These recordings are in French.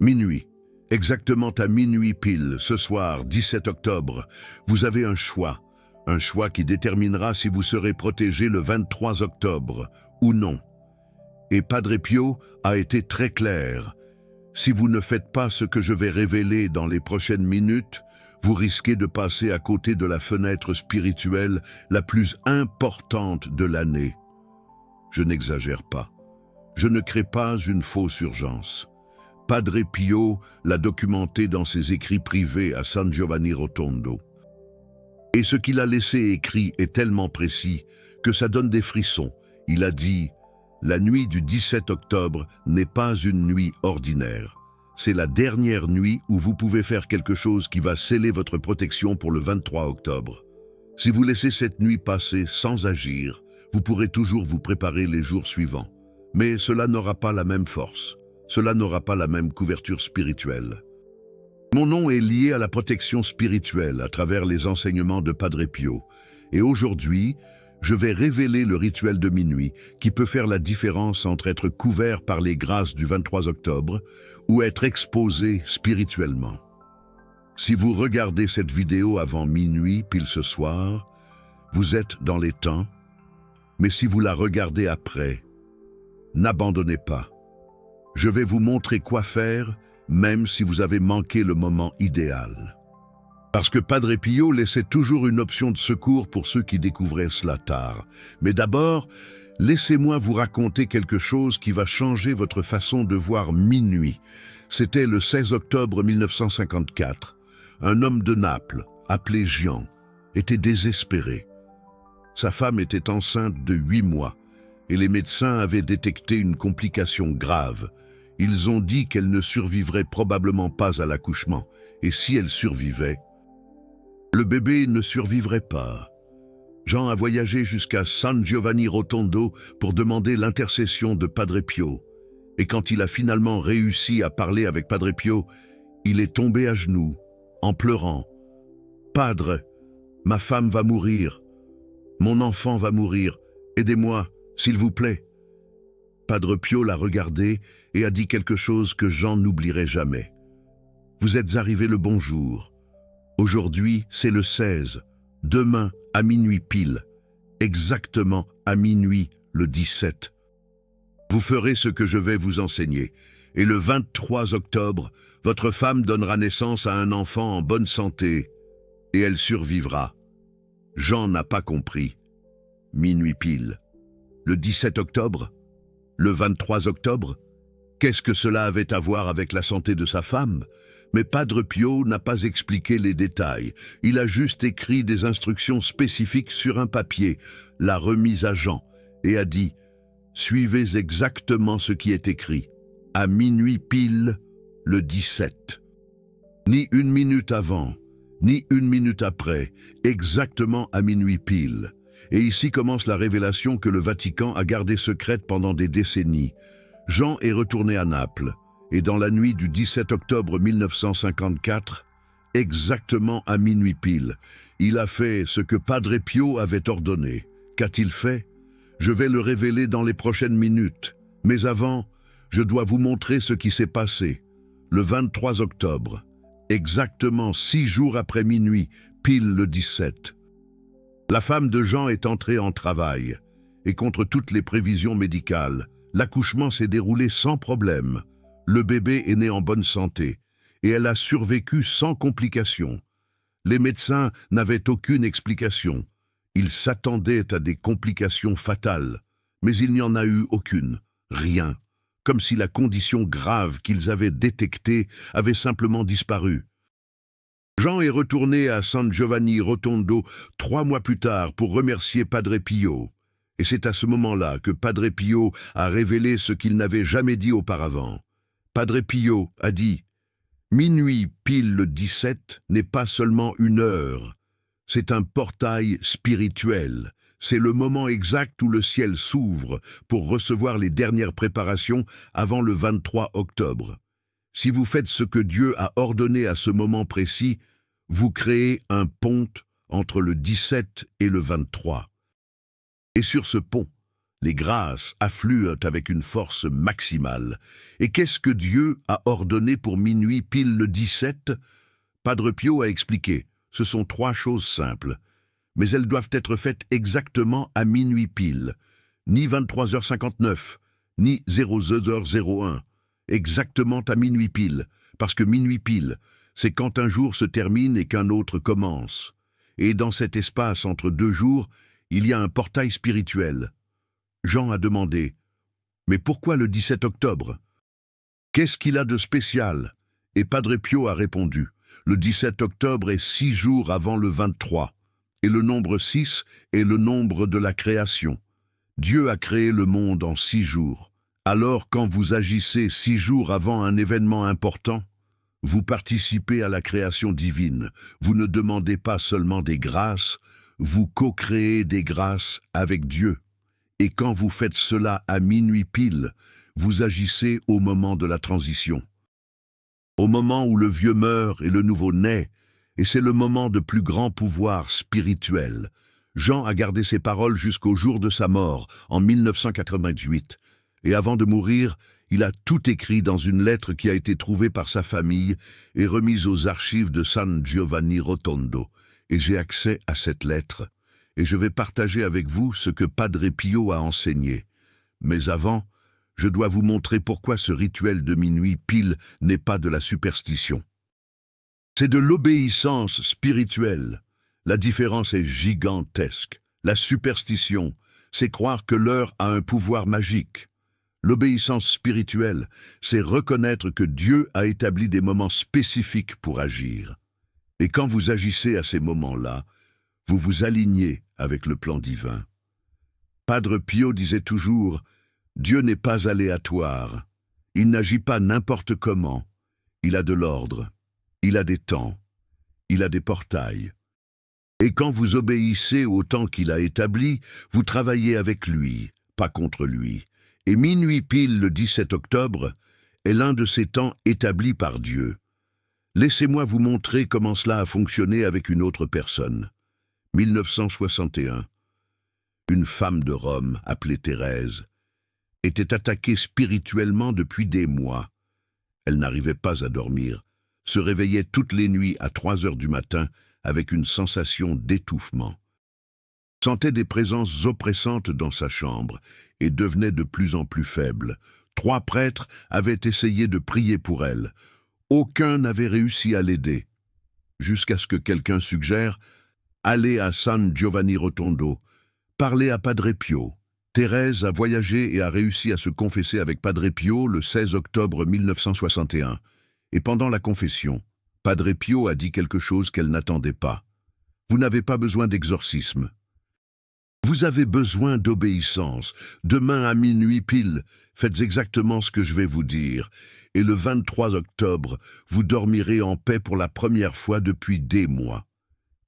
Minuit. Exactement à minuit pile, ce soir, 17 octobre, vous avez un choix qui déterminera si vous serez protégé le 23 octobre ou non. Et Padre Pio a été très clair. Si vous ne faites pas ce que je vais révéler dans les prochaines minutes, vous risquez de passer à côté de la fenêtre spirituelle la plus importante de l'année. Je n'exagère pas. Je ne crée pas une fausse urgence. Padre Pio l'a documenté dans ses écrits privés à San Giovanni Rotondo. Et ce qu'il a laissé écrit est tellement précis que ça donne des frissons. Il a dit « La nuit du 17 octobre n'est pas une nuit ordinaire. C'est la dernière nuit où vous pouvez faire quelque chose qui va sceller votre protection pour le 23 octobre. Si vous laissez cette nuit passer sans agir, vous pourrez toujours vous préparer les jours suivants. Mais cela n'aura pas la même force. Cela n'aura pas la même couverture spirituelle. Mon nom est lié à la protection spirituelle à travers les enseignements de Padre Pio. Et aujourd'hui, je vais révéler le rituel de minuit qui peut faire la différence entre être couvert par les grâces du 23 octobre ou être exposé spirituellement. Si vous regardez cette vidéo avant minuit, pile ce soir, vous êtes dans les temps, mais si vous la regardez après, n'abandonnez pas. Je vais vous montrer quoi faire, même si vous avez manqué le moment idéal. Parce que Padre Pio laissait toujours une option de secours pour ceux qui découvraient cela tard. Mais d'abord, laissez-moi vous raconter quelque chose qui va changer votre façon de voir minuit. C'était le 16 octobre 1954. Un homme de Naples, appelé Gian, était désespéré. Sa femme était enceinte de 8 mois. Et les médecins avaient détecté une complication grave. Ils ont dit qu'elle ne survivrait probablement pas à l'accouchement, et si elle survivait, le bébé ne survivrait pas. Jean a voyagé jusqu'à San Giovanni Rotondo pour demander l'intercession de Padre Pio, et quand il a finalement réussi à parler avec Padre Pio, il est tombé à genoux, en pleurant. « Padre, ma femme va mourir, mon enfant va mourir, aidez-moi. S'il vous plaît. » Padre Pio l'a regardé et a dit quelque chose que Jean n'oublierait jamais. « Vous êtes arrivé le bon jour. Aujourd'hui, c'est le 16. Demain, à minuit pile. Exactement à minuit, le 17. Vous ferez ce que je vais vous enseigner. Et le 23 octobre, votre femme donnera naissance à un enfant en bonne santé. Et elle survivra. » Jean n'a pas compris. Minuit pile. Le 17 octobre? Le 23 octobre? Qu'est-ce que cela avait à voir avec la santé de sa femme? Mais Padre Pio n'a pas expliqué les détails. Il a juste écrit des instructions spécifiques sur un papier, l'a remise à Jean, et a dit « Suivez exactement ce qui est écrit. À minuit pile, le 17. » Ni une minute avant, ni une minute après, exactement à minuit pile. Et ici commence la révélation que le Vatican a gardée secrète pendant des décennies. Jean est retourné à Naples, et dans la nuit du 17 octobre 1954, exactement à minuit pile, il a fait ce que Padre Pio avait ordonné. Qu'a-t-il fait? Je vais le révéler dans les prochaines minutes. Mais avant, je dois vous montrer ce qui s'est passé. Le 23 octobre, exactement 6 jours après minuit, pile le 17. La femme de Jean est entrée en travail, et contre toutes les prévisions médicales, l'accouchement s'est déroulé sans problème. Le bébé est né en bonne santé, et elle a survécu sans complications. Les médecins n'avaient aucune explication. Ils s'attendaient à des complications fatales, mais il n'y en a eu aucune, rien, comme si la condition grave qu'ils avaient détectée avait simplement disparu. Jean est retourné à San Giovanni Rotondo 3 mois plus tard pour remercier Padre Pio. Et c'est à ce moment-là que Padre Pio a révélé ce qu'il n'avait jamais dit auparavant. Padre Pio a dit « Minuit pile le 17 n'est pas seulement une heure, c'est un portail spirituel. C'est le moment exact où le ciel s'ouvre pour recevoir les dernières préparations avant le 23 octobre. Si vous faites ce que Dieu a ordonné à ce moment précis, vous créez un pont entre le 17 et le 23. Et sur ce pont, Les grâces affluent avec une force maximale. Et qu'est-ce que Dieu a ordonné pour minuit pile le 17? Padre Pio a expliqué, ce sont 3 choses simples. Mais elles doivent être faites exactement à minuit pile. Ni 23h59, ni 00h01. Exactement à minuit pile. Parce que minuit pile, c'est quand un jour se termine et qu'un autre commence. Et dans cet espace entre 2 jours, il y a un portail spirituel. Jean a demandé, « Mais pourquoi le 17 octobre? Qu'est-ce qu'il a de spécial ?» Et Padre Pio a répondu, « Le 17 octobre est 6 jours avant le 23, et le nombre 6 est le nombre de la création. Dieu a créé le monde en 6 jours. Alors quand vous agissez 6 jours avant un événement important, vous participez à la création divine. Vous ne demandez pas seulement des grâces, vous co-créez des grâces avec Dieu. Et quand vous faites cela à minuit pile, vous agissez au moment de la transition. Au moment où le vieux meurt et le nouveau naît, et c'est le moment de plus grand pouvoir spirituel. Jean a gardé ces paroles jusqu'au jour de sa mort, en 1988. Et avant de mourir, il a tout écrit dans une lettre qui a été trouvée par sa famille et remise aux archives de San Giovanni Rotondo. Et j'ai accès à cette lettre. Et je vais partager avec vous ce que Padre Pio a enseigné. Mais avant, je dois vous montrer pourquoi ce rituel de minuit pile n'est pas de la superstition. C'est de l'obéissance spirituelle. La différence est gigantesque. La superstition, c'est croire que l'heure a un pouvoir magique. L'obéissance spirituelle, c'est reconnaître que Dieu a établi des moments spécifiques pour agir. Et quand vous agissez à ces moments-là, vous vous alignez avec le plan divin. Padre Pio disait toujours, « Dieu n'est pas aléatoire. Il n'agit pas n'importe comment. Il a de l'ordre. Il a des temps. Il a des portails. Et quand vous obéissez au temps qu'il a établi, vous travaillez avec lui, pas contre lui. Et minuit pile le 17 octobre est l'un de ces temps établis par Dieu. Laissez-moi vous montrer comment cela a fonctionné avec une autre personne. 1961. Une femme de Rome, appelée Thérèse, était attaquée spirituellement depuis des mois. Elle n'arrivait pas à dormir, se réveillait toutes les nuits à 3 heures du matin avec une sensation d'étouffement. Sentait des présences oppressantes dans sa chambre et devenait de plus en plus faible. 3 prêtres avaient essayé de prier pour elle. Aucun n'avait réussi à l'aider. Jusqu'à ce que quelqu'un suggère « Allez à San Giovanni Rotondo, parlez à Padre Pio ». Thérèse a voyagé et a réussi à se confesser avec Padre Pio le 16 octobre 1961. Et pendant la confession, Padre Pio a dit quelque chose qu'elle n'attendait pas. « Vous n'avez pas besoin d'exorcisme. Vous avez besoin d'obéissance. Demain à minuit pile, faites exactement ce que je vais vous dire. Et le 23 octobre, vous dormirez en paix pour la première fois depuis des mois. »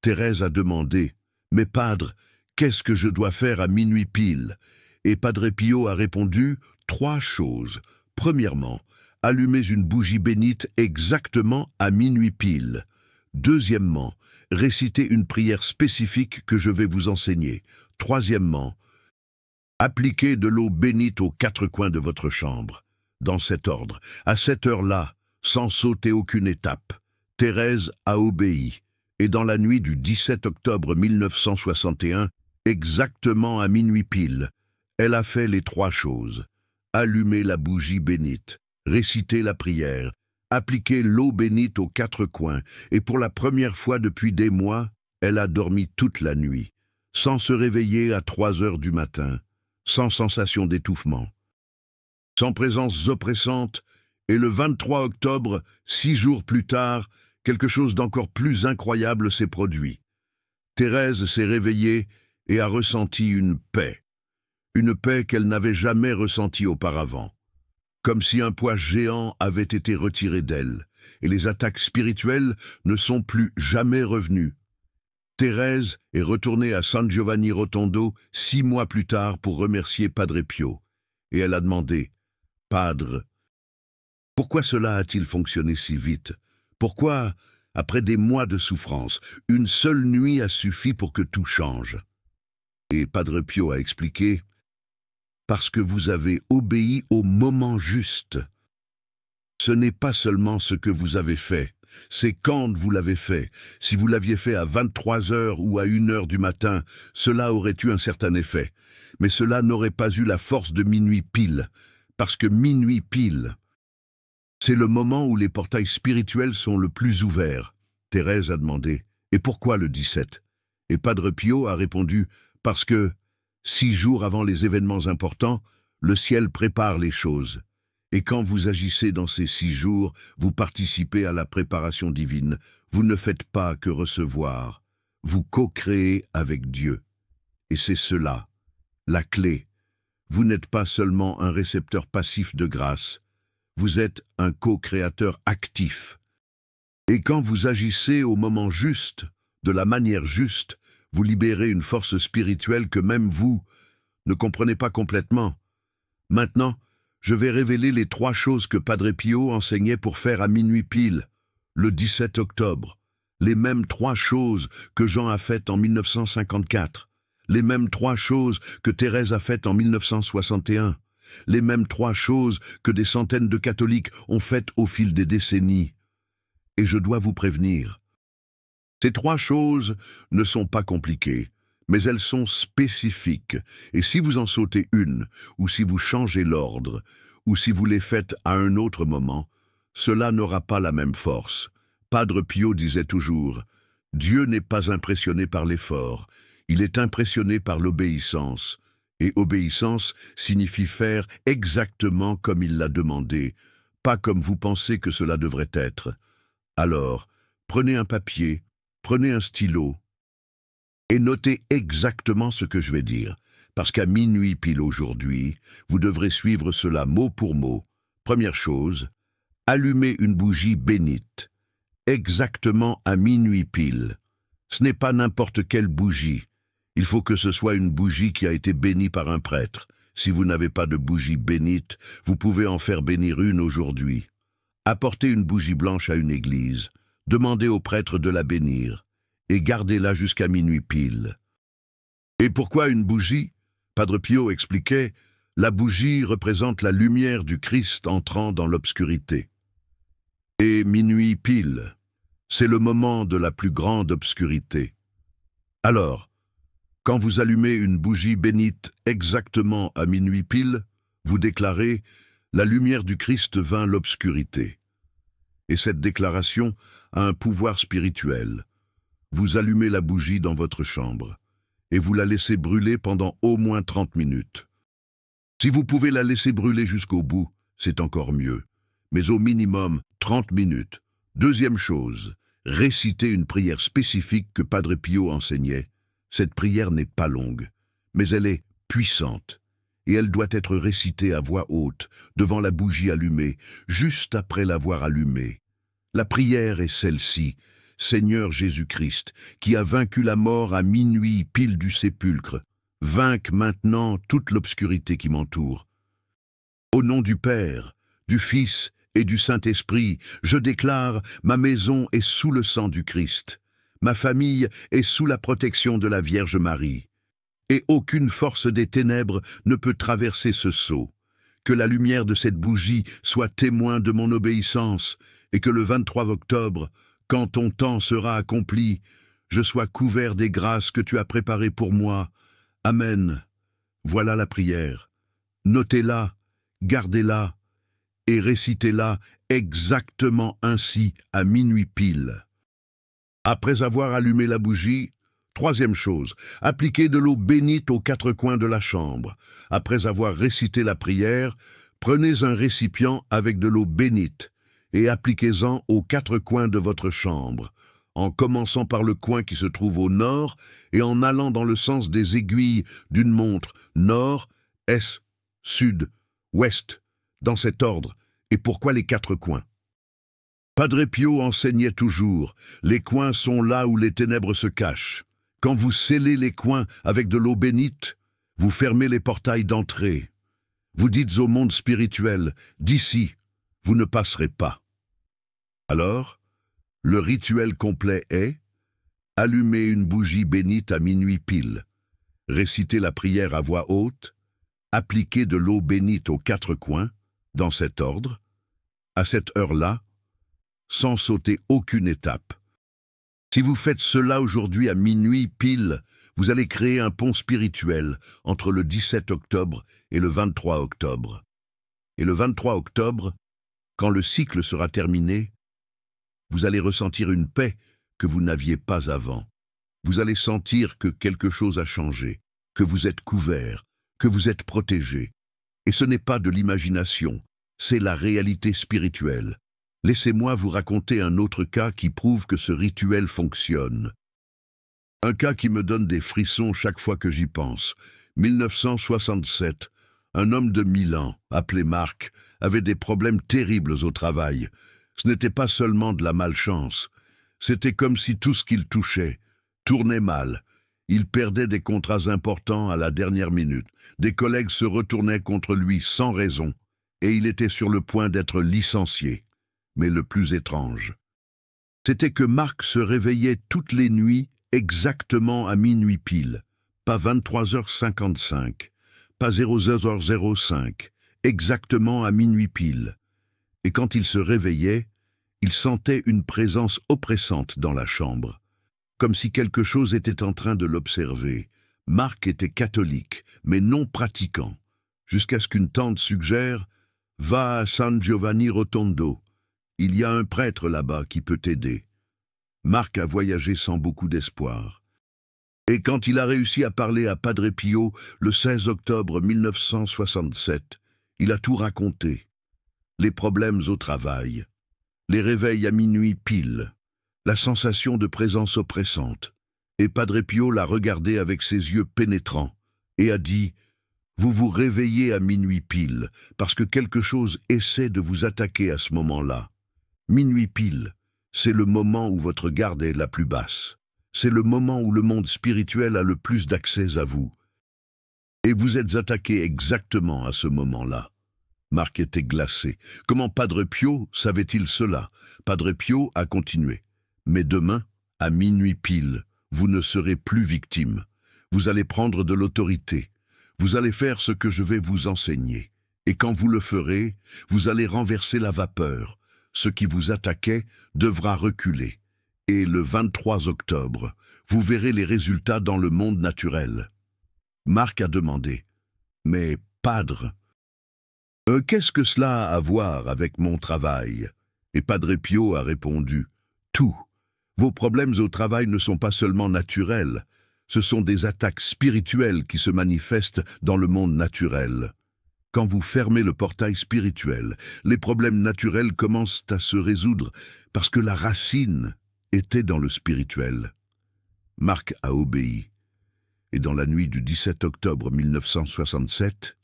Thérèse a demandé, « Mais Padre, qu'est-ce que je dois faire à minuit pile ?» Et Padre Pio a répondu, 3 choses. Premièrement, allumez une bougie bénite exactement à minuit pile. Deuxièmement, récitez une prière spécifique que je vais vous enseigner. Troisièmement, appliquez de l'eau bénite aux 4 coins de votre chambre. Dans cet ordre, à cette heure-là, sans sauter aucune étape, Thérèse a obéi. Et dans la nuit du 17 octobre 1961, exactement à minuit pile, elle a fait les 3 choses. Allumer la bougie bénite, réciter la prière, appliquer l'eau bénite aux 4 coins, et pour la première fois depuis des mois, elle a dormi toute la nuit, sans se réveiller à 3 heures du matin, sans sensation d'étouffement, sans présence oppressante, et le 23 octobre, 6 jours plus tard, quelque chose d'encore plus incroyable s'est produit. Thérèse s'est réveillée et a ressenti une paix qu'elle n'avait jamais ressentie auparavant, comme si un poids géant avait été retiré d'elle, et les attaques spirituelles ne sont plus jamais revenues. Thérèse est retournée à San Giovanni Rotondo 6 mois plus tard pour remercier Padre Pio, et elle a demandé, « Padre, pourquoi cela a-t-il fonctionné si vite ? Pourquoi, après des mois de souffrance, une seule nuit a suffi pour que tout change ?» Et Padre Pio a expliqué, parce que vous avez obéi au moment juste. Ce n'est pas seulement ce que vous avez fait, c'est quand vous l'avez fait. Si vous l'aviez fait à 23 heures ou à 1 heure du matin, cela aurait eu un certain effet. Mais cela n'aurait pas eu la force de minuit pile, parce que minuit pile, c'est le moment où les portails spirituels sont le plus ouverts. Thérèse a demandé, « Et pourquoi le 17 ?» Et Padre Pio a répondu, « Parce que, 6 jours avant les événements importants, le ciel prépare les choses. Et quand vous agissez dans ces 6 jours, vous participez à la préparation divine. Vous ne faites pas que recevoir. Vous co-créez avec Dieu. Et c'est cela, la clé. Vous n'êtes pas seulement un récepteur passif de grâce. Vous êtes un co-créateur actif. Et quand vous agissez au moment juste, de la manière juste, vous libérez une force spirituelle que même vous ne comprenez pas complètement. Maintenant, je vais révéler les 3 choses que Padre Pio enseignait pour faire à minuit pile, le 17 octobre. Les mêmes 3 choses que Jean a faites en 1954. Les mêmes 3 choses que Thérèse a faites en 1961. Les mêmes 3 choses que des centaines de catholiques ont faites au fil des décennies. Et je dois vous prévenir. Ces 3 choses ne sont pas compliquées, mais elles sont spécifiques, et si vous en sautez une, ou si vous changez l'ordre, ou si vous les faites à un autre moment, cela n'aura pas la même force. Padre Pio disait toujours, « Dieu n'est pas impressionné par l'effort, il est impressionné par l'obéissance, et obéissance signifie faire exactement comme il l'a demandé, pas comme vous pensez que cela devrait être. Alors, prenez un papier, prenez un stylo, et notez exactement ce que je vais dire, parce qu'à minuit pile aujourd'hui, vous devrez suivre cela mot pour mot. Première chose, allumez une bougie bénite, exactement à minuit pile. Ce n'est pas n'importe quelle bougie. Il faut que ce soit une bougie qui a été bénie par un prêtre. Si vous n'avez pas de bougie bénite, vous pouvez en faire bénir une aujourd'hui. Apportez une bougie blanche à une église, demandez au prêtre de la bénir, et gardez-la jusqu'à minuit pile. Et pourquoi une bougie? Padre Pio expliquait, la bougie représente la lumière du Christ entrant dans l'obscurité. Et minuit pile, c'est le moment de la plus grande obscurité. Alors, quand vous allumez une bougie bénite exactement à minuit pile, vous déclarez « La lumière du Christ vint l'obscurité ». Et cette déclaration a un pouvoir spirituel. Vous allumez la bougie dans votre chambre et vous la laissez brûler pendant au moins 30 minutes. Si vous pouvez la laisser brûler jusqu'au bout, c'est encore mieux, mais au minimum 30 minutes. Deuxième chose, récitez une prière spécifique que Padre Pio enseignait. Cette prière n'est pas longue, mais elle est puissante, et elle doit être récitée à voix haute, devant la bougie allumée, juste après l'avoir allumée. La prière est celle-ci. Seigneur Jésus-Christ, qui a vaincu la mort à minuit pile du sépulcre, vainque maintenant toute l'obscurité qui m'entoure. Au nom du Père, du Fils et du Saint-Esprit, je déclare, ma maison est sous le sang du Christ. Ma famille est sous la protection de la Vierge Marie. Et aucune force des ténèbres ne peut traverser ce sceau. Que la lumière de cette bougie soit témoin de mon obéissance, et que le 23 octobre, quand ton temps sera accompli, je sois couvert des grâces que tu as préparées pour moi. Amen. Voilà la prière. Notez-la, gardez-la, et récitez-la exactement ainsi à minuit pile. Après avoir allumé la bougie, troisième chose, appliquez de l'eau bénite aux 4 coins de la chambre. Après avoir récité la prière, prenez un récipient avec de l'eau bénite et appliquez-en aux 4 coins de votre chambre, en commençant par le coin qui se trouve au nord et en allant dans le sens des aiguilles d'une montre, nord, est, sud, ouest, dans cet ordre. Et pourquoi les 4 coins? Padre Pio enseignait toujours, les coins sont là où les ténèbres se cachent. Quand vous scellez les coins avec de l'eau bénite, vous fermez les portails d'entrée. Vous dites au monde spirituel, d'ici, vous ne passerez pas. Alors, le rituel complet est allumer une bougie bénite à minuit pile, réciter la prière à voix haute appliquer de l'eau bénite aux 4 coins, dans cet ordre, à cette heure-là, sans sauter aucune étape. Si vous faites cela aujourd'hui à minuit pile, vous allez créer un pont spirituel entre le 17 octobre et le 23 octobre. Et le 23 octobre, quand le cycle sera terminé, vous allez ressentir une paix que vous n'aviez pas avant. Vous allez sentir que quelque chose a changé, que vous êtes couvert, que vous êtes protégé. Et ce n'est pas de l'imagination, c'est la réalité spirituelle. Laissez-moi vous raconter un autre cas qui prouve que ce rituel fonctionne. Un cas qui me donne des frissons chaque fois que j'y pense. 1967, un homme de Milan, appelé Marc, avait des problèmes terribles au travail. Ce n'était pas seulement de la malchance. C'était comme si tout ce qu'il touchait tournait mal. Il perdait des contrats importants à la dernière minute. Des collègues se retournaient contre lui sans raison, et il était sur le point d'être licencié. Mais le plus étrange, c'était que Marc se réveillait toutes les nuits exactement à minuit pile, pas 23h55, pas 00h05, exactement à minuit pile. Et quand il se réveillait, il sentait une présence oppressante dans la chambre, comme si quelque chose était en train de l'observer. Marc était catholique, mais non pratiquant, jusqu'à ce qu'une tante suggère « Va à San Giovanni Rotondo. Il y a un prêtre là-bas qui peut t'aider. » Marc a voyagé sans beaucoup d'espoir. Et quand il a réussi à parler à Padre Pio le 16 octobre 1967, il a tout raconté. Les problèmes au travail, les réveils à minuit pile, la sensation de présence oppressante. Et Padre Pio l'a regardé avec ses yeux pénétrants et a dit « Vous vous réveillez à minuit pile parce que quelque chose essaie de vous attaquer à ce moment-là. Minuit pile, c'est le moment où votre garde est la plus basse. C'est le moment où le monde spirituel a le plus d'accès à vous. Et vous êtes attaqué exactement à ce moment-là. » Marc était glacé. Comment Padre Pio savait-il cela? Padre Pio a continué. « Mais demain, à minuit pile, vous ne serez plus victime. Vous allez prendre de l'autorité. Vous allez faire ce que je vais vous enseigner. Et quand vous le ferez, vous allez renverser la vapeur. Ce qui vous attaquait devra reculer. Et le 23 octobre, vous verrez les résultats dans le monde naturel. » Marc a demandé. « Mais, Padre, qu'est-ce que cela a à voir avec mon travail ?» Et Padre Pio a répondu. « Tout. Vos problèmes au travail ne sont pas seulement naturels, ce sont des attaques spirituelles qui se manifestent dans le monde naturel. Quand vous fermez le portail spirituel, les problèmes naturels commencent à se résoudre parce que la racine était dans le spirituel. » Marc a obéi. Et dans la nuit du 17 octobre 1967,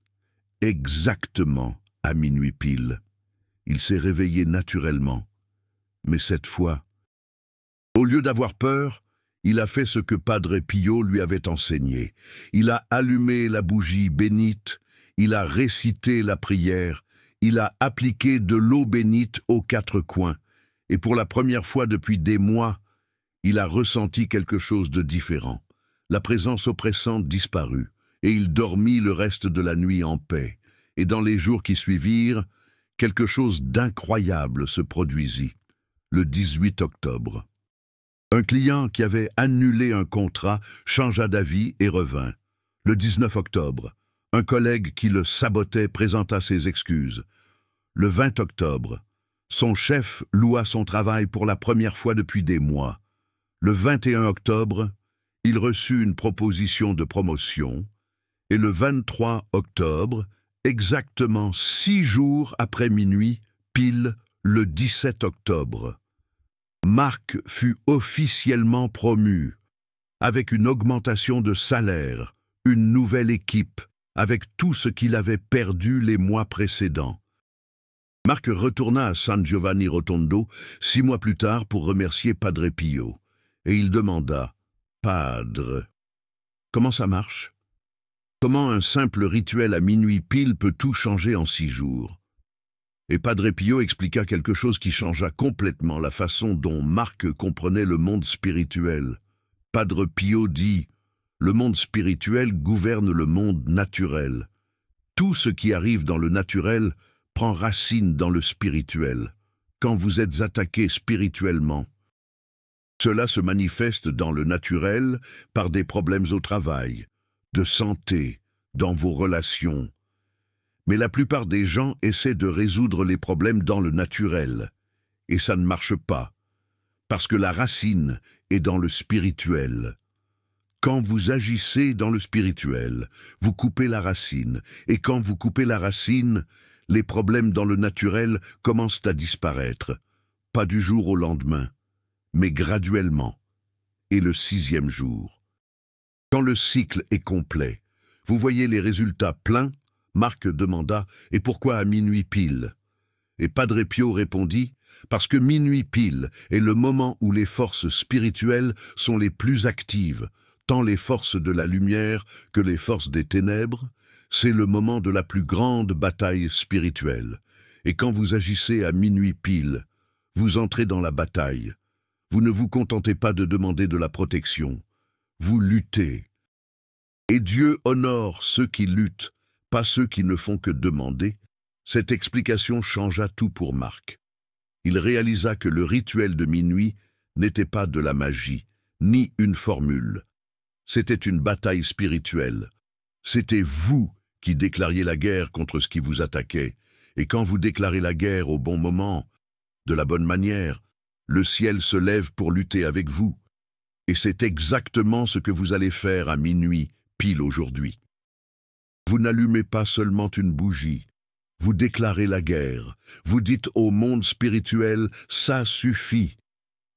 exactement à minuit pile, il s'est réveillé naturellement. Mais cette fois, au lieu d'avoir peur, il a fait ce que Padre Pio lui avait enseigné. Il a allumé la bougie bénite, il a récité la prière, il a appliqué de l'eau bénite aux 4 coins. Et pour la première fois depuis des mois, il a ressenti quelque chose de différent. La présence oppressante disparut, et il dormit le reste de la nuit en paix. Et dans les jours qui suivirent, quelque chose d'incroyable se produisit. Le 18 octobre. Un client qui avait annulé un contrat changea d'avis et revint. Le 19 octobre, un collègue qui le sabotait présenta ses excuses. Le 20 octobre, son chef loua son travail pour la première fois depuis des mois. Le 21 octobre, il reçut une proposition de promotion. Et le 23 octobre, exactement 6 jours après minuit, pile le 17 octobre, Marc fut officiellement promu, avec une augmentation de salaire, une nouvelle équipe, avec tout ce qu'il avait perdu les mois précédents. Marc retourna à San Giovanni Rotondo 6 mois plus tard pour remercier Padre Pio, et il demanda « Padre, comment ça marche? Comment un simple rituel à minuit pile peut tout changer en 6 jours ?» Et Padre Pio expliqua quelque chose qui changea complètement la façon dont Marc comprenait le monde spirituel. Padre Pio dit « Le monde spirituel gouverne le monde naturel. Tout ce qui arrive dans le naturel prend racine dans le spirituel. Quand vous êtes attaqué spirituellement, cela se manifeste dans le naturel par des problèmes au travail, de santé, dans vos relations. Mais la plupart des gens essaient de résoudre les problèmes dans le naturel, et ça ne marche pas, parce que la racine est dans le spirituel. Quand vous agissez dans le spirituel, vous coupez la racine, et quand vous coupez la racine, les problèmes dans le naturel commencent à disparaître, pas du jour au lendemain, mais graduellement, et le 6e jour. Quand le cycle est complet, vous voyez les résultats pleins. Marc demanda « Et pourquoi à minuit pile ?» Et Padre Pio répondit « Parce que minuit pile est le moment où les forces spirituelles sont les plus actives, tant les forces de la lumière que les forces des ténèbres. C'est le moment de la plus grande bataille spirituelle. Et quand vous agissez à minuit pile, vous entrez dans la bataille. Vous ne vous contentez pas de demander de la protection. Vous luttez. Et Dieu honore ceux qui luttent, pas ceux qui ne font que demander. » Cette explication changea tout pour Marc. Il réalisa que le rituel de minuit n'était pas de la magie, ni une formule. C'était une bataille spirituelle. C'était vous qui déclariez la guerre contre ce qui vous attaquait. Et quand vous déclarez la guerre au bon moment, de la bonne manière, le ciel se lève pour lutter avec vous. Et c'est exactement ce que vous allez faire à minuit, pile aujourd'hui. Vous n'allumez pas seulement une bougie. Vous déclarez la guerre. Vous dites au monde spirituel, ça suffit.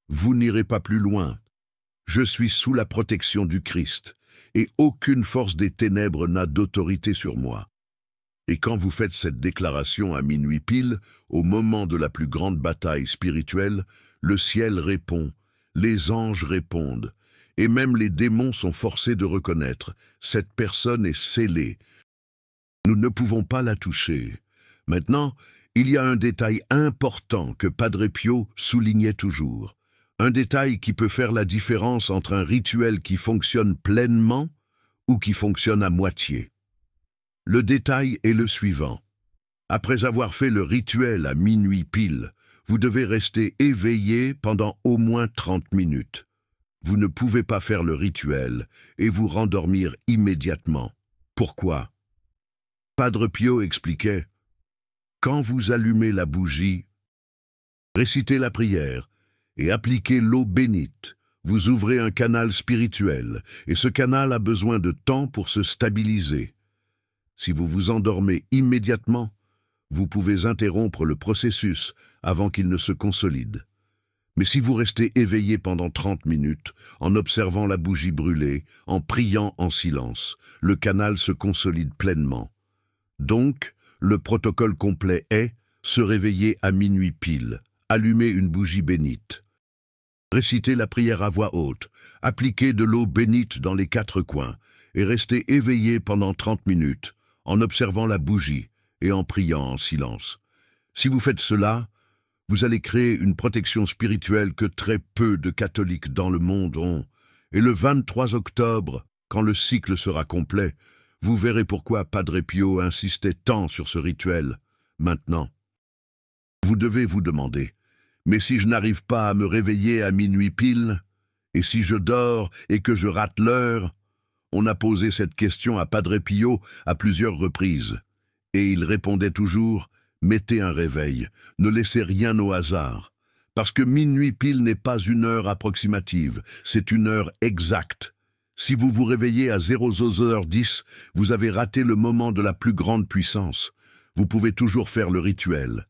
Vous n'irez pas plus loin. Je suis sous la protection du Christ, et aucune force des ténèbres n'a d'autorité sur moi. Et quand vous faites cette déclaration à minuit pile, au moment de la plus grande bataille spirituelle, le ciel répond, les anges répondent, et même les démons sont forcés de reconnaître, cette personne est scellée. Nous ne pouvons pas la toucher. Maintenant, il y a un détail important que Padre Pio soulignait toujours. Un détail qui peut faire la différence entre un rituel qui fonctionne pleinement ou qui fonctionne à moitié. Le détail est le suivant. Après avoir fait le rituel à minuit pile, vous devez rester éveillé pendant au moins 30 minutes. Vous ne pouvez pas faire le rituel et vous rendormir immédiatement. Pourquoi? Padre Pio expliquait « Quand vous allumez la bougie, récitez la prière et appliquez l'eau bénite. Vous ouvrez un canal spirituel et ce canal a besoin de temps pour se stabiliser. Si vous vous endormez immédiatement, vous pouvez interrompre le processus avant qu'il ne se consolide. Mais si vous restez éveillé pendant 30 minutes, en observant la bougie brûler, en priant en silence, le canal se consolide pleinement. Donc, le protocole complet est se réveiller à minuit pile, allumer une bougie bénite, réciter la prière à voix haute, appliquer de l'eau bénite dans les 4 coins et rester éveillé pendant 30 minutes, en observant la bougie et en priant en silence. Si vous faites cela, vous allez créer une protection spirituelle que très peu de catholiques dans le monde ont. Et le 23 octobre, quand le cycle sera complet, vous verrez pourquoi Padre Pio insistait tant sur ce rituel. Maintenant, vous devez vous demander, mais si je n'arrive pas à me réveiller à minuit pile, et si je dors et que je rate l'heure? On a posé cette question à Padre Pio à plusieurs reprises, et il répondait toujours « Mettez un réveil, ne laissez rien au hasard, parce que minuit pile n'est pas une heure approximative, c'est une heure exacte. Si vous vous réveillez à 00h10, vous avez raté le moment de la plus grande puissance. Vous pouvez toujours faire le rituel.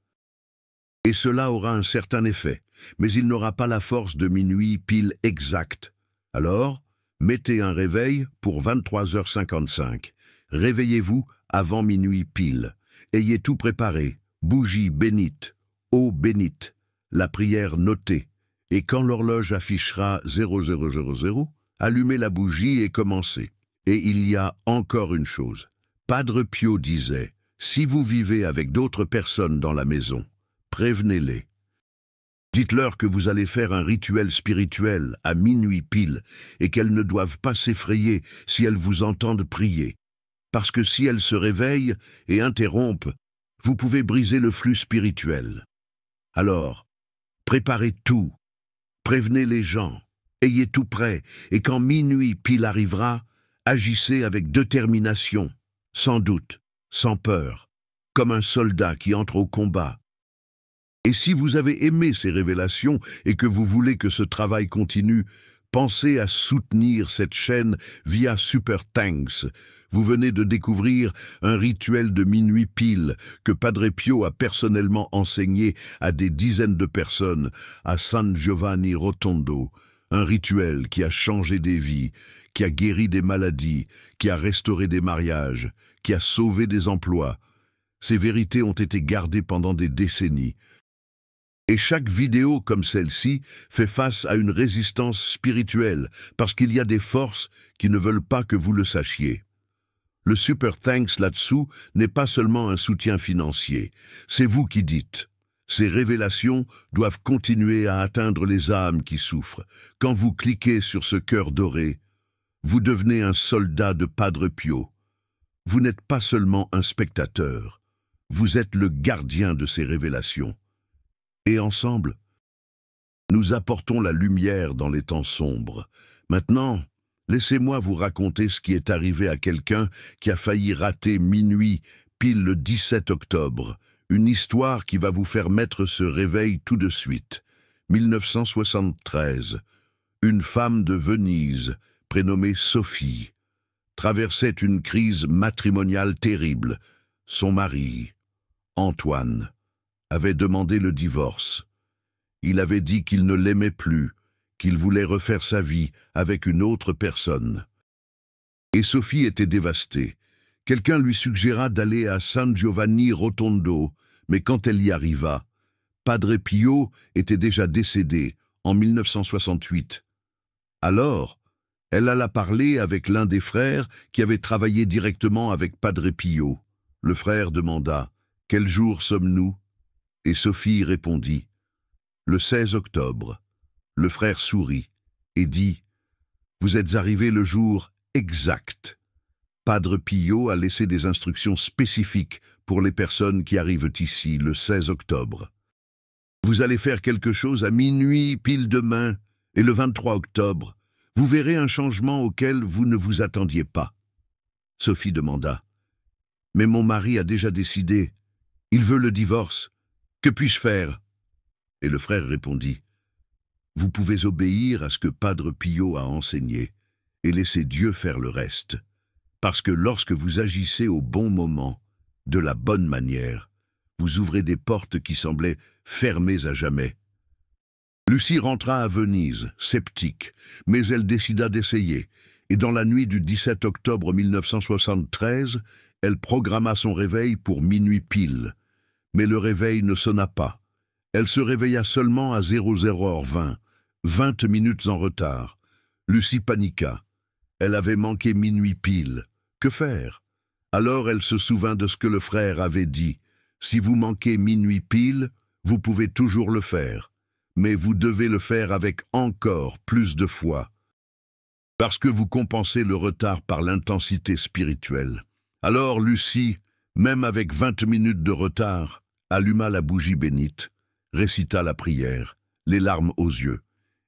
Et cela aura un certain effet, mais il n'aura pas la force de minuit pile exact. Alors, mettez un réveil pour 23h55. Réveillez-vous avant minuit pile. Ayez tout préparé, bougie bénite, eau bénite, la prière notée. Et quand l'horloge affichera 0000, allumez la bougie et commencez. Et il y a encore une chose. Padre Pio disait, si vous vivez avec d'autres personnes dans la maison, prévenez-les. Dites-leur que vous allez faire un rituel spirituel à minuit pile et qu'elles ne doivent pas s'effrayer si elles vous entendent prier. parce que si elles se réveillent et interrompent, vous pouvez briser le flux spirituel. Alors, préparez tout, prévenez les gens, ayez tout prêt, et quand minuit pile arrivera, agissez avec détermination, sans doute, sans peur, comme un soldat qui entre au combat. Et si vous avez aimé ces révélations et que vous voulez que ce travail continue, pensez à soutenir cette chaîne via Super Thanks. Vous venez de découvrir un rituel de minuit pile que Padre Pio a personnellement enseigné à des dizaines de personnes à San Giovanni Rotondo. Un rituel qui a changé des vies, qui a guéri des maladies, qui a restauré des mariages, qui a sauvé des emplois. Ces vérités ont été gardées pendant des décennies. Et chaque vidéo comme celle-ci fait face à une résistance spirituelle parce qu'il y a des forces qui ne veulent pas que vous le sachiez. Le Super Thanks là-dessous n'est pas seulement un soutien financier, c'est vous qui dites. Ces révélations doivent continuer à atteindre les âmes qui souffrent. Quand vous cliquez sur ce cœur doré, vous devenez un soldat de Padre Pio. Vous n'êtes pas seulement un spectateur, vous êtes le gardien de ces révélations. Et ensemble, nous apportons la lumière dans les temps sombres. Maintenant, laissez-moi vous raconter ce qui est arrivé à quelqu'un qui a failli rater minuit, pile le 17 octobre. Une histoire qui va vous faire mettre ce réveil tout de suite. 1973. Une femme de Venise, prénommée Sophie, traversait une crise matrimoniale terrible. Son mari, Antoine, avait demandé le divorce. Il avait dit qu'il ne l'aimait plus, qu'il voulait refaire sa vie avec une autre personne. Et Sophie était dévastée. Quelqu'un lui suggéra d'aller à San Giovanni Rotondo, mais quand elle y arriva, Padre Pio était déjà décédé en 1968. Alors, elle alla parler avec l'un des frères qui avait travaillé directement avec Padre Pio. Le frère demanda « Quel jour sommes-nous » Et Sophie répondit « Le 16 octobre ». Le frère sourit et dit « Vous êtes arrivé le jour exact ». Padre Pio a laissé des instructions spécifiques pour les personnes qui arrivent ici le 16 octobre. Vous allez faire quelque chose à minuit pile demain et le 23 octobre. Vous verrez un changement auquel vous ne vous attendiez pas. Sophie demanda « Mais mon mari a déjà décidé. Il veut le divorce. Que puis-je faire ?» Et le frère répondit « Vous pouvez obéir à ce que Padre Pio a enseigné et laisser Dieu faire le reste. Parce que lorsque vous agissez au bon moment, de la bonne manière, vous ouvrez des portes qui semblaient fermées à jamais. » Lucie rentra à Venise, sceptique, mais elle décida d'essayer, et dans la nuit du 17 octobre 1973, elle programma son réveil pour minuit pile. Mais le réveil ne sonna pas. Elle se réveilla seulement à 00h20, 20 minutes en retard. Lucie paniqua. Elle avait manqué minuit pile. Que faire? Alors elle se souvint de ce que le frère avait dit. Si vous manquez minuit pile, vous pouvez toujours le faire. Mais vous devez le faire avec encore plus de foi. Parce que vous compensez le retard par l'intensité spirituelle. Alors Lucie, même avec 20 minutes de retard, alluma la bougie bénite, récita la prière, les larmes aux yeux,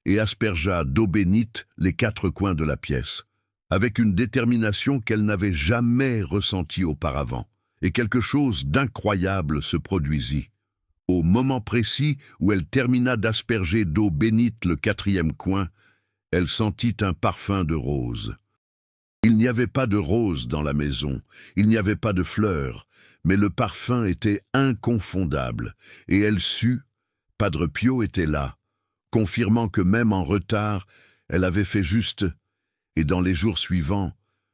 et aspergea d'eau bénite les 4 coins de la pièce, avec une détermination qu'elle n'avait jamais ressentie auparavant, et quelque chose d'incroyable se produisit. Au moment précis où elle termina d'asperger d'eau bénite le 4e coin, elle sentit un parfum de rose. Il n'y avait pas de rose dans la maison, il n'y avait pas de fleurs, mais le parfum était inconfondable, et elle sut, Padre Pio était là, confirmant que même en retard, elle avait fait juste, et dans les jours suivants,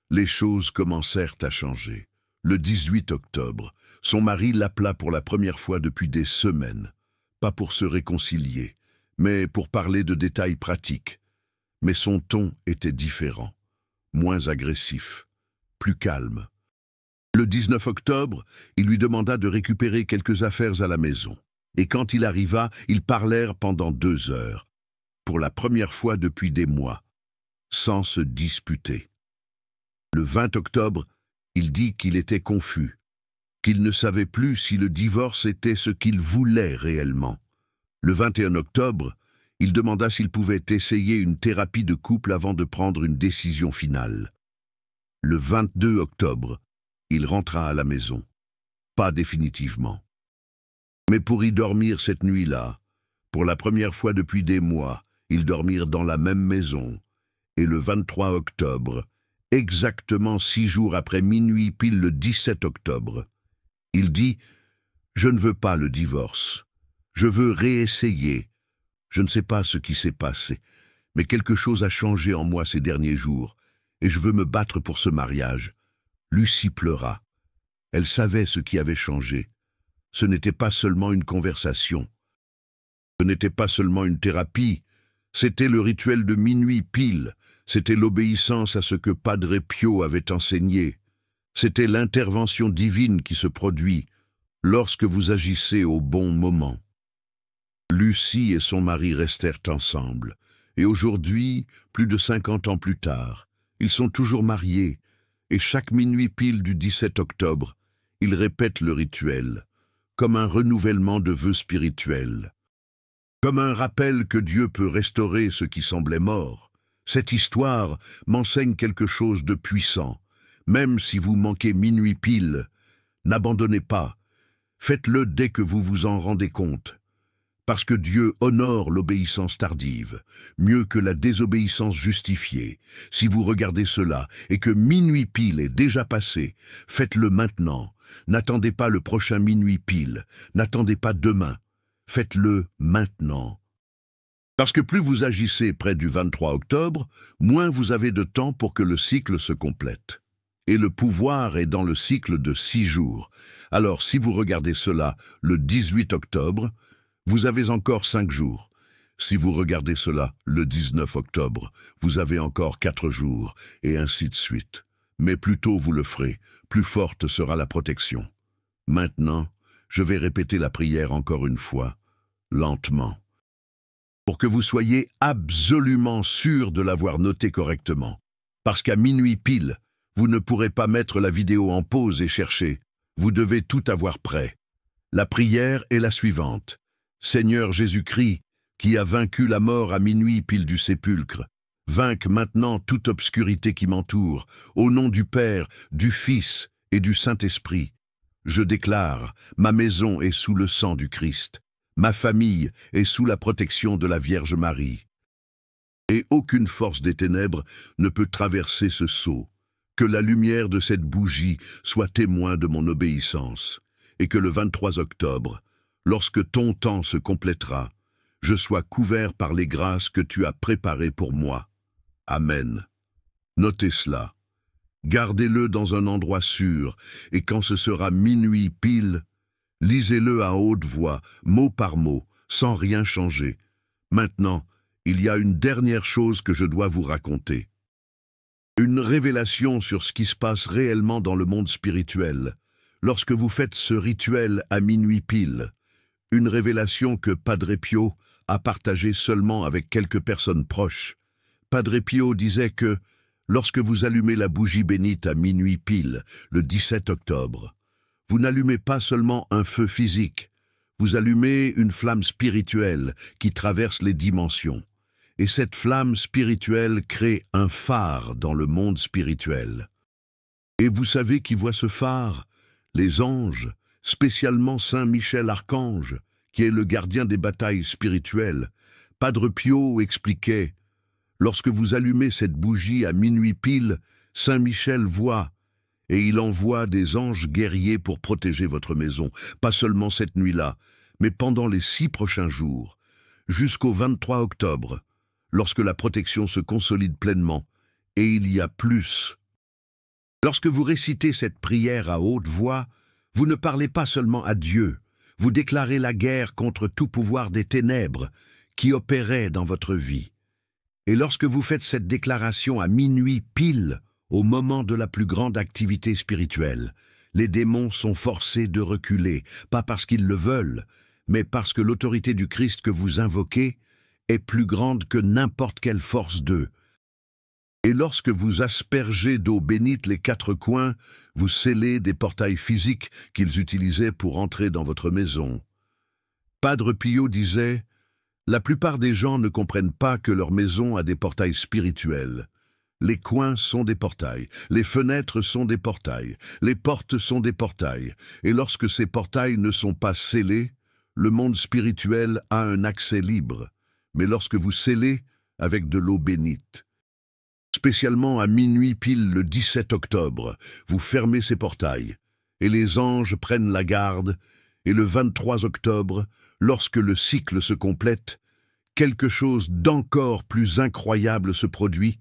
les choses commencèrent à changer. Le 18 octobre, son mari l'appela pour la première fois depuis des semaines, pas pour se réconcilier, mais pour parler de détails pratiques. Mais son ton était différent, moins agressif, plus calme. Le 19 octobre, il lui demanda de récupérer quelques affaires à la maison. Et quand il arriva, ils parlèrent pendant 2 heures, pour la première fois depuis des mois, sans se disputer. Le 20 octobre, Il dit qu'il était confus, qu'il ne savait plus si le divorce était ce qu'il voulait réellement. Le 21 octobre, il demanda s'il pouvait essayer une thérapie de couple avant de prendre une décision finale. Le 22 octobre, il rentra à la maison. Pas définitivement. Mais pour y dormir cette nuit-là, pour la première fois depuis des mois, ils dormirent dans la même maison. Et le 23 octobre, exactement 6 jours après minuit pile le 17 octobre, il dit « Je ne veux pas le divorce. Je veux réessayer. Je ne sais pas ce qui s'est passé, mais quelque chose a changé en moi ces derniers jours, et je veux me battre pour ce mariage. » Lucie pleura. Elle savait ce qui avait changé. Ce n'était pas seulement une conversation. Ce n'était pas seulement une thérapie. C'était le rituel de minuit pile. C'était l'obéissance à ce que Padre Pio avait enseigné. C'était l'intervention divine qui se produit lorsque vous agissez au bon moment. Lucie et son mari restèrent ensemble, et aujourd'hui, plus de 50 ans plus tard, ils sont toujours mariés, et chaque minuit pile du 17 octobre, ils répètent le rituel, comme un renouvellement de vœux spirituels, comme un rappel que Dieu peut restaurer ce qui semblait mort. Cette histoire m'enseigne quelque chose de puissant. Même si vous manquez minuit pile, n'abandonnez pas, faites-le dès que vous vous en rendez compte. Parce que Dieu honore l'obéissance tardive, mieux que la désobéissance justifiée. Si vous regardez cela et que minuit pile est déjà passé, faites-le maintenant. N'attendez pas le prochain minuit pile, n'attendez pas demain. Faites-le maintenant. Parce que plus vous agissez près du 23 octobre, moins vous avez de temps pour que le cycle se complète. Et le pouvoir est dans le cycle de 6 jours. Alors si vous regardez cela le 18 octobre, vous avez encore 5 jours. Si vous regardez cela le 19 octobre, vous avez encore 4 jours, et ainsi de suite. Mais plus tôt vous le ferez, plus forte sera la protection. Maintenant, je vais répéter la prière encore une fois, lentement, pour que vous soyez absolument sûr de l'avoir noté correctement. Parce qu'à minuit pile, vous ne pourrez pas mettre la vidéo en pause et chercher. Vous devez tout avoir prêt. La prière est la suivante. Seigneur Jésus-Christ, qui a vaincu la mort à minuit pile du sépulcre, vainque maintenant toute obscurité qui m'entoure, au nom du Père, du Fils et du Saint-Esprit. Je déclare, ma maison est sous le sang du Christ, ma famille est sous la protection de la Vierge Marie. Et aucune force des ténèbres ne peut traverser ce sceau. Que la lumière de cette bougie soit témoin de mon obéissance, et que le 23 octobre, lorsque ton temps se complétera, je sois couvert par les grâces que tu as préparées pour moi. Amen. Notez cela. Gardez-le dans un endroit sûr, et quand ce sera minuit pile, lisez-le à haute voix, mot par mot, sans rien changer. Maintenant, il y a une dernière chose que je dois vous raconter. Une révélation sur ce qui se passe réellement dans le monde spirituel, lorsque vous faites ce rituel à minuit pile. Une révélation que Padre Pio a partagée seulement avec quelques personnes proches. Padre Pio disait que, lorsque vous allumez la bougie bénite à minuit pile, le 17 octobre, vous n'allumez pas seulement un feu physique, vous allumez une flamme spirituelle qui traverse les dimensions. Et cette flamme spirituelle crée un phare dans le monde spirituel. Et vous savez qui voit ce phare? Les anges, spécialement Saint Michel Archange, qui est le gardien des batailles spirituelles. Padre Pio expliquait, lorsque vous allumez cette bougie à minuit pile, Saint Michel voit, et il envoie des anges guerriers pour protéger votre maison, pas seulement cette nuit-là, mais pendant les 6 prochains jours, jusqu'au 23 octobre, lorsque la protection se consolide pleinement, et il y a plus. Lorsque vous récitez cette prière à haute voix, vous ne parlez pas seulement à Dieu, vous déclarez la guerre contre tout pouvoir des ténèbres qui opérait dans votre vie. Et lorsque vous faites cette déclaration à minuit pile, au moment de la plus grande activité spirituelle, les démons sont forcés de reculer, pas parce qu'ils le veulent, mais parce que l'autorité du Christ que vous invoquez est plus grande que n'importe quelle force d'eux. Et lorsque vous aspergez d'eau bénite les quatre coins, vous scellez des portails physiques qu'ils utilisaient pour entrer dans votre maison. Padre Pio disait « La plupart des gens ne comprennent pas que leur maison a des portails spirituels. Les coins sont des portails, les fenêtres sont des portails, les portes sont des portails, et lorsque ces portails ne sont pas scellés, le monde spirituel a un accès libre. Mais lorsque vous scellez avec de l'eau bénite, spécialement à minuit pile le 17 octobre, vous fermez ces portails, et les anges prennent la garde, et le 23 octobre, lorsque le cycle se complète, quelque chose d'encore plus incroyable se produit.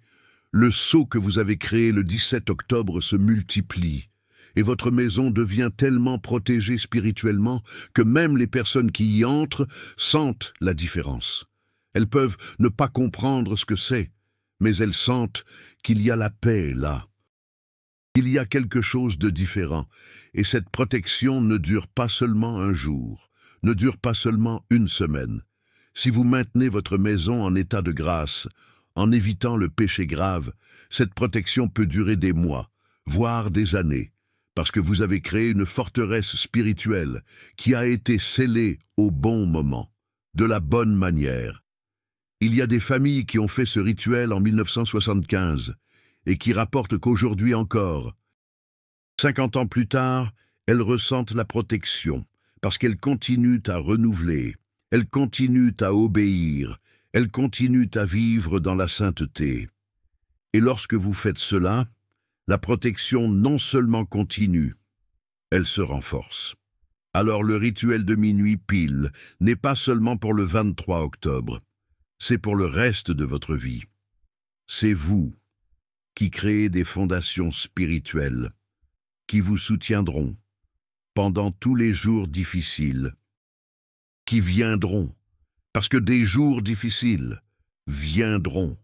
Le sceau que vous avez créé le 17 octobre se multiplie, et votre maison devient tellement protégée spirituellement que même les personnes qui y entrent sentent la différence. Elles peuvent ne pas comprendre ce que c'est, mais elles sentent qu'il y a la paix là. Il y a quelque chose de différent, et cette protection ne dure pas seulement un jour, ne dure pas seulement une semaine. Si vous maintenez votre maison en état de grâce, en évitant le péché grave, cette protection peut durer des mois, voire des années, parce que vous avez créé une forteresse spirituelle qui a été scellée au bon moment, de la bonne manière. Il y a des familles qui ont fait ce rituel en 1975 et qui rapportent qu'aujourd'hui encore, 50 ans plus tard, elles ressentent la protection parce qu'elles continuent à renouveler, elles continuent à obéir, elles continuent à vivre dans la sainteté. Et lorsque vous faites cela, la protection non seulement continue, elle se renforce. Alors le rituel de minuit pile n'est pas seulement pour le 23 octobre, c'est pour le reste de votre vie. C'est vous qui créez des fondations spirituelles qui vous soutiendront pendant tous les jours difficiles, qui viendront, parce que des jours difficiles viendront.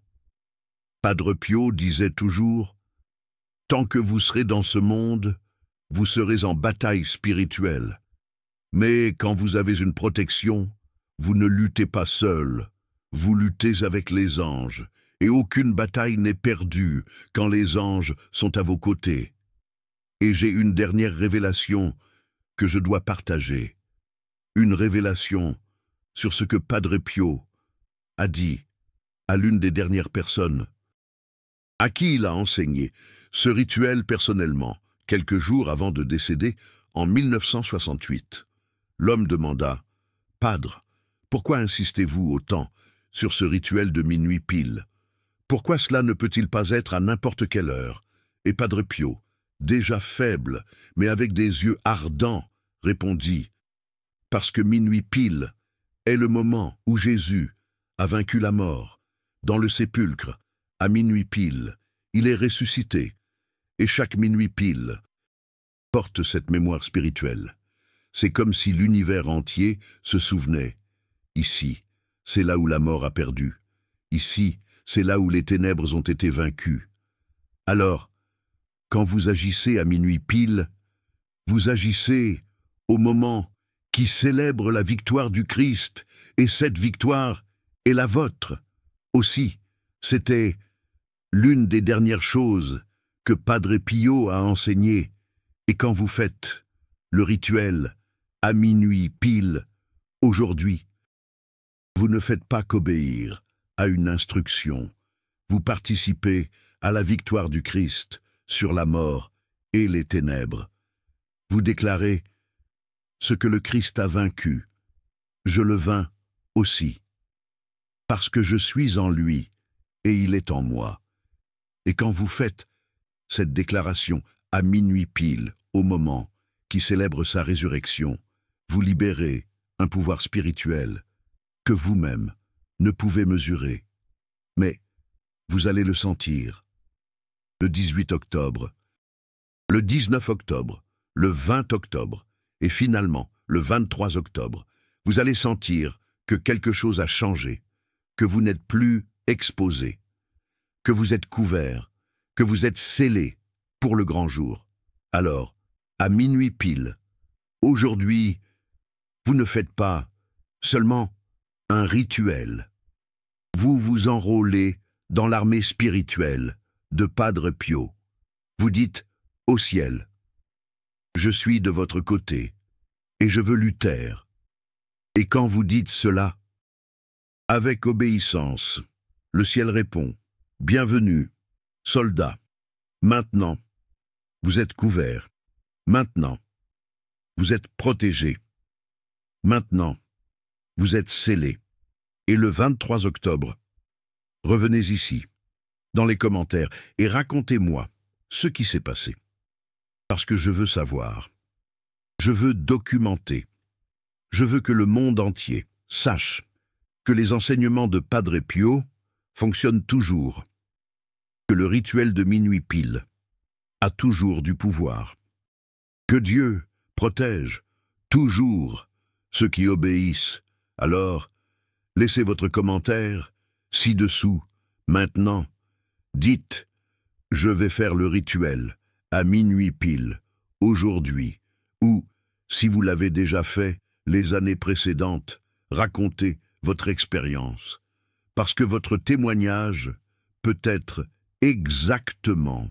Padre Pio disait toujours « Tant que vous serez dans ce monde, vous serez en bataille spirituelle. Mais quand vous avez une protection, vous ne luttez pas seul, vous luttez avec les anges, et aucune bataille n'est perdue quand les anges sont à vos côtés. » Et j'ai une dernière révélation que je dois partager. Une révélation sur ce que Padre Pio a dit à l'une des dernières personnes à qui il a enseigné ce rituel personnellement, quelques jours avant de décéder en 1968. L'homme demanda « Padre, pourquoi insistez-vous autant sur ce rituel de minuit pile? Pourquoi cela ne peut-il pas être à n'importe quelle heure ?» Et Padre Pio, déjà faible, mais avec des yeux ardents, répondit « Parce que minuit pile est le moment où Jésus a vaincu la mort. Dans le sépulcre, à minuit pile, il est ressuscité, et chaque minuit pile porte cette mémoire spirituelle. C'est comme si l'univers entier se souvenait. Ici, c'est là où la mort a perdu. Ici, c'est là où les ténèbres ont été vaincues. Alors, quand vous agissez à minuit pile, vous agissez au moment qui célèbre la victoire du Christ, et cette victoire est la vôtre. Aussi, c'était l'une des dernières choses que Padre Pio a enseigné, et quand vous faites le rituel à minuit pile, aujourd'hui, vous ne faites pas qu'obéir à une instruction, vous participez à la victoire du Christ sur la mort et les ténèbres. Vous déclarez « Ce que le Christ a vaincu, je le vains aussi, parce que je suis en lui et il est en moi. » Et quand vous faites cette déclaration à minuit pile, au moment qui célèbre sa résurrection, vous libérez un pouvoir spirituel que vous-même ne pouvez mesurer. Mais vous allez le sentir. Le 18 octobre, le 19 octobre, le 20 octobre, et finalement le 23 octobre, vous allez sentir que quelque chose a changé, que vous n'êtes plus exposé, que vous êtes couvert, que vous êtes scellé pour le grand jour. Alors, à minuit pile, aujourd'hui, vous ne faites pas seulement un rituel. Vous vous enrôlez dans l'armée spirituelle de Padre Pio. Vous dites « Au ciel, je suis de votre côté, et je veux Luther ». Et quand vous dites cela, avec obéissance, le ciel répond « Bienvenue, soldats. Maintenant, vous êtes couverts. Maintenant, vous êtes protégés. Maintenant, vous êtes scellés. » Et le 23 octobre, revenez ici, dans les commentaires, et racontez-moi ce qui s'est passé. Parce que je veux savoir. Je veux documenter. Je veux que le monde entier sache que les enseignements de Padre Pio fonctionnent toujours, que le rituel de minuit pile a toujours du pouvoir, que Dieu protège toujours ceux qui obéissent. Alors, laissez votre commentaire ci-dessous, maintenant. Dites « Je vais faire le rituel à minuit pile, aujourd'hui » ou, si vous l'avez déjà fait les années précédentes, racontez votre expérience, parce que votre témoignage peut être exactement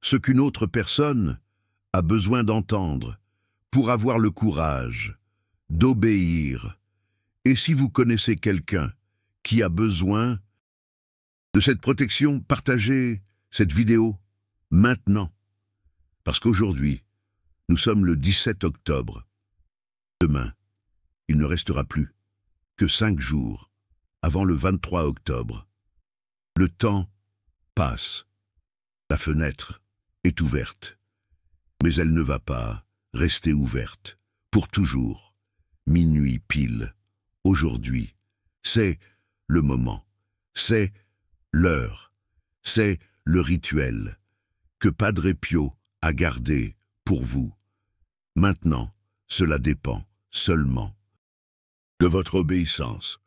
ce qu'une autre personne a besoin d'entendre pour avoir le courage d'obéir. Et si vous connaissez quelqu'un qui a besoin de cette protection, partagez cette vidéo maintenant. Parce qu'aujourd'hui, nous sommes le 17 octobre. Demain, il ne restera plus que 5 jours avant le 23 octobre. Le temps passe. La fenêtre est ouverte. Mais elle ne va pas rester ouverte pour toujours. Minuit pile. Aujourd'hui, c'est le moment, c'est l'heure, c'est le rituel que Padre Pio a gardé pour vous. Maintenant, cela dépend seulement de votre obéissance.